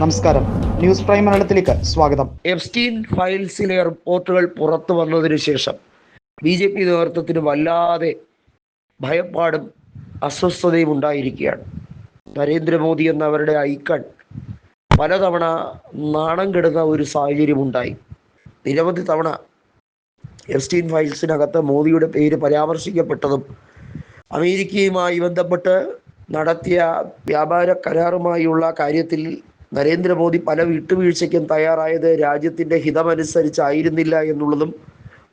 നമസ്കാരം, news prime മലയാളത്തിലേക്ക് സ്വാഗതം. എപ്സ്റ്റീൻ ഫയൽസിലെ റിപ്പോർട്ടുകൾ പുറത്തു വന്നതിന് ശേഷം BJP നേതൃത്വത്തിന് വല്ലാതെ ഭയപ്പാടും അസ്വസ്ഥതയും ഉണ്ടായിരിക്കുകയാണ്. നരേന്ദ്രമോദി എന്നവരുടെ ഐക്കൺ പലതവണ നാണം കെടുന്ന ഒരു സാഹചര്യം ഉണ്ടായി. നിരവധി തവണ എപ്സ്റ്റീൻ ഫയൽസിനകത്ത് മോദിയുടെ പേര് പരാമർശിക്കപ്പെട്ടതും അമേരിക്കയുമായി ബന്ധപ്പെട്ട് നടത്തിയ വ്യാപാര കരാറുമായുള്ള കാര്യത്തിൽ നരേന്ദ്രമോദി പല വിട്ടുവീഴ്ചയ്ക്കും തയ്യാറായത് രാജ്യത്തിൻ്റെ ഹിതമനുസരിച്ചായിരുന്നില്ല എന്നുള്ളതും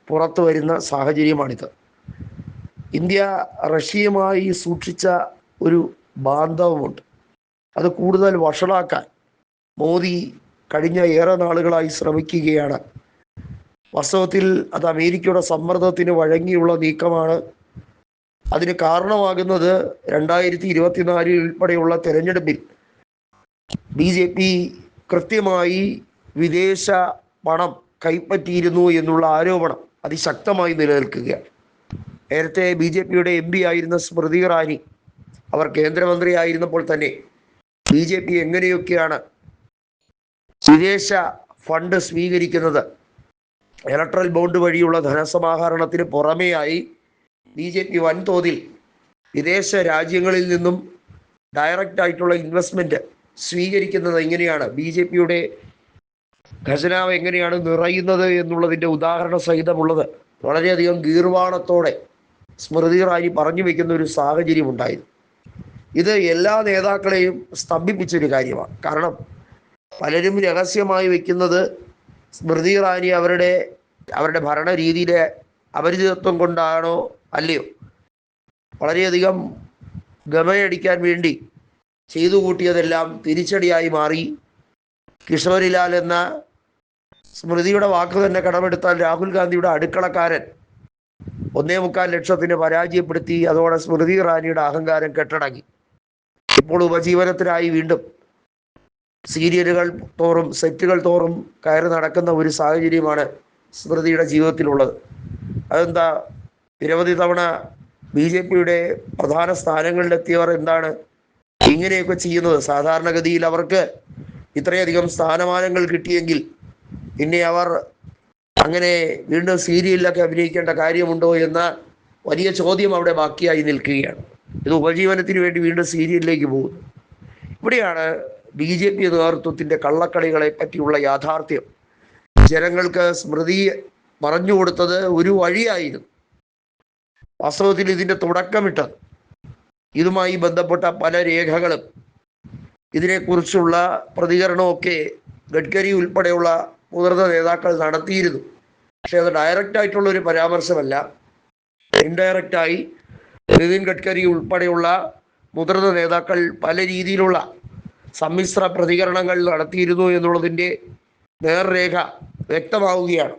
പുറത്തു വരുന്ന സാഹചര്യമാണിത്. ഇന്ത്യ റഷ്യയുമായി സൂക്ഷിച്ച ഒരു ബാന്ധവമുണ്ട്. അത് കൂടുതൽ വഷളാക്കാൻ മോദി കഴിഞ്ഞ ഏറെ നാളുകളായി ശ്രമിക്കുകയാണ്. വാസ്തവത്തിൽ അത് അമേരിക്കയുടെ സമ്മർദ്ദത്തിന് വഴങ്ങിയുള്ള നീക്കമാണ്. അതിന് കാരണമാകുന്നത് 2024 ഉൾപ്പെടെയുള്ള തെരഞ്ഞെടുപ്പിൽ BJP കൃത്യമായി വിദേശ പണം കൈപ്പറ്റിയിരുന്നു എന്നുള്ള ആരോപണം അതിശക്തമായി നിലനിൽക്കുകയാണ്. നേരത്തെ BJPയുടെ MP ആയിരുന്ന സ്മൃതി ഇറാനി അവർ കേന്ദ്രമന്ത്രിയായിരുന്നപ്പോൾ തന്നെ BJP എങ്ങനെയൊക്കെയാണ് വിദേശ ഫണ്ട് സ്വീകരിക്കുന്നത്, ഇലക്ട്രൽ ബോണ്ട് വഴിയുള്ള ധനസമാഹരണത്തിന് പുറമെയായി BJP വൻതോതിൽ വിദേശ രാജ്യങ്ങളിൽ നിന്നും ഡയറക്റ്റ് ആയിട്ടുള്ള ഇൻവെസ്റ്റ്മെൻറ്റ് സ്വീകരിക്കുന്നത് എങ്ങനെയാണ്, BJPയുടെ ഖജനാവ് എങ്ങനെയാണ് നിറയുന്നത് എന്നുള്ളതിൻ്റെ ഉദാഹരണ സഹിതമുള്ളത് വളരെയധികം ഗീർവാണത്തോടെ സ്മൃതി ഇറാനി പറഞ്ഞു വയ്ക്കുന്ന ഒരു സാഹചര്യം ഉണ്ടായിരുന്നു. ഇത് എല്ലാ നേതാക്കളെയും സ്തംഭിപ്പിച്ചൊരു കാര്യമാണ്. കാരണം പലരും രഹസ്യമായി വയ്ക്കുന്നത് സ്മൃതി ഇറാനി അവരുടെ ഭരണരീതിയിലെ അപരിചിതത്വം കൊണ്ടാണോ അല്ലയോ, വളരെയധികം ഗമയടിക്കാൻ വേണ്ടി ചെയ്തു കൂട്ടിയതെല്ലാം തിരിച്ചടിയായി മാറി. കിഷോരിലാൽ എന്ന സ്മൃതിയുടെ വാക്ക് തന്നെ കടമെടുത്താൽ രാഹുൽ ഗാന്ധിയുടെ അടുക്കളക്കാരൻ 1.25 ലക്ഷത്തിന് പരാജയപ്പെടുത്തി. അതോടെ സ്മൃതി ഇറാനിയുടെ അഹങ്കാരം കെട്ടടങ്ങി. ഇപ്പോൾ ഉപജീവനത്തിനായി വീണ്ടും സീരിയലുകൾ തോറും സെറ്റുകൾ തോറും കയറി നടക്കുന്ന ഒരു സാഹചര്യമാണ് സ്മൃതിയുടെ ജീവിതത്തിലുള്ളത്. അതെന്താ, നിരവധി തവണ BJPയുടെ പ്രധാന സ്ഥാനങ്ങളിലെത്തിയവർ എന്താണ് ഇങ്ങനെയൊക്കെ ചെയ്യുന്നത്? സാധാരണഗതിയിൽ അവർക്ക് ഇത്രയധികം സ്ഥാനമാനങ്ങൾ കിട്ടിയെങ്കിൽ പിന്നെ അവർ അങ്ങനെ വീണ്ടും സീരിയലിലൊക്കെ അഭിനയിക്കേണ്ട കാര്യമുണ്ടോ എന്ന വലിയ ചോദ്യം അവിടെ ബാക്കിയായി നിൽക്കുകയാണ്. ഇത് ഉപജീവനത്തിന് വേണ്ടി വീണ്ടും സീരിയലിലേക്ക് പോകുന്നു. ഇവിടെയാണ് BJP നേതൃത്വത്തിൻ്റെ കള്ളക്കളികളെ പറ്റിയുള്ള യാഥാർത്ഥ്യം. ജനങ്ങൾക്ക് സ്മൃതി പറഞ്ഞു കൊടുത്തത് ഒരു വഴിയായിരുന്നു. വാസ്തവത്തിൽ ഇതിൻ്റെ തുടക്കമിട്ടത് ഇതുമായി ബന്ധപ്പെട്ട പല രേഖകളും ഇതിനെക്കുറിച്ചുള്ള പ്രതികരണമൊക്കെ ഗഡ്കരി ഉൾപ്പെടെയുള്ള മുതിർന്ന നേതാക്കൾ നടത്തിയിരുന്നു. പക്ഷേ അത് ഡയറക്റ്റായിട്ടുള്ള ഒരു പരാമർശമല്ല. ഇൻഡയറക്റ്റായി നിതിൻ ഗഡ്കരി ഉൾപ്പെടെയുള്ള മുതിർന്ന നേതാക്കൾ പല രീതിയിലുള്ള സമ്മിശ്ര പ്രതികരണങ്ങൾ നടത്തിയിരുന്നു എന്നുള്ളതിൻ്റെ നേർരേഖ വ്യക്തമാവുകയാണ്.